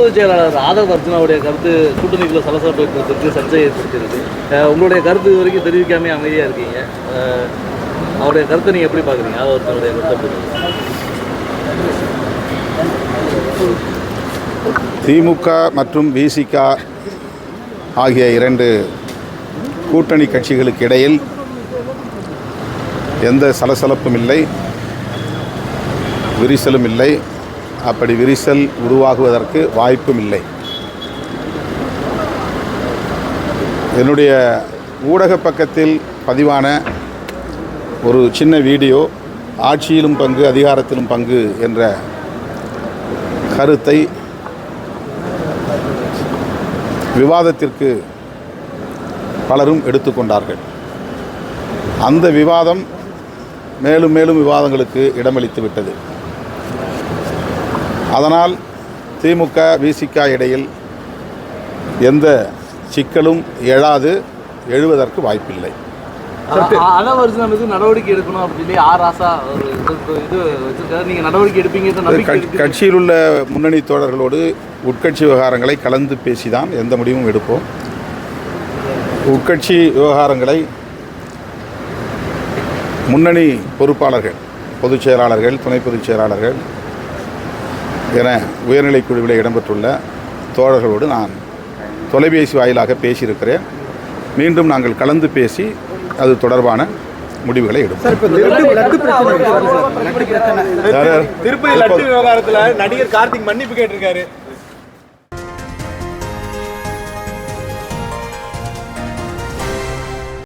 பொதுச் செயலாளர் ஆதவ் அர்ஜுனாவுடைய கருத்து கூட்டணிக்குள்ள சலசலப்பு ஏற்படுத்திருக்கு, சர்ச்சை ஏற்படுத்திருக்கு. உங்களுடைய கருத்து இது வரைக்கும் தெரிவிக்காமே அமைதியாக இருக்கீங்க. அவருடைய கருத்தை நீங்கள் எப்படி பார்க்குறீங்க? ஆதவ் அர்ஜுனாவுடைய கருத்தை திமுக மற்றும் விசிக ஆகிய இரண்டு கூட்டணி கட்சிகளுக்கு இடையில் எந்த சலசலப்பும் இல்லை, விரிசலும் இல்லை. அப்படி விரிசல் உருவாகுவதற்கு வாய்ப்பும் இல்லை. என்னுடைய ஊடக பக்கத்தில் பதிவான ஒரு சின்ன வீடியோ ஆட்சியிலும் பங்கு அதிகாரத்திலும் பங்கு என்ற கருத்தை விவாதத்திற்கு பலரும் எடுத்துக்கொண்டார்கள். அந்த விவாதம் மேலும் மேலும் விவாதங்களுக்கு இடமளித்து விட்டது. அதனால் திமுக விசிக இடையில் எந்த சிக்கலும் எழுவதற்கு வாய்ப்பில்லை. ஆதவ் அர்ஜுனா மீது நடவடிக்கை எடுக்கணும் அப்படின்னு ஆராசா ஒரு இது வச்சிருக்காரு. நீங்கள் நடவடிக்கை எடுப்பீங்க? கட்சியில் உள்ள முன்னணி தோழர்களோடு உட்கட்சி விவகாரங்களை கலந்து பேசிதான் எந்த முடிவும் எடுப்போம். உட்கட்சி விவகாரங்களை முன்னணி பொறுப்பாளர்கள், பொதுச் செயலாளர்கள், துணை பொதுச் செயலாளர்கள் என உயர்நிலை குழுவில் இடம்பெற்றுள்ள தோழர்களோடு நான் தொலைபேசி வாயிலாக பேசியிருக்கிறேன். மீண்டும் நாங்கள் கலந்து பேசி அது தொடர்பான முடிவுகளை எடுப்போம். திருப்பதி லட்டு விவகாரத்தில் நடிகர் கார்த்திக் மன்னிப்பு கேட்டிருக்காரு.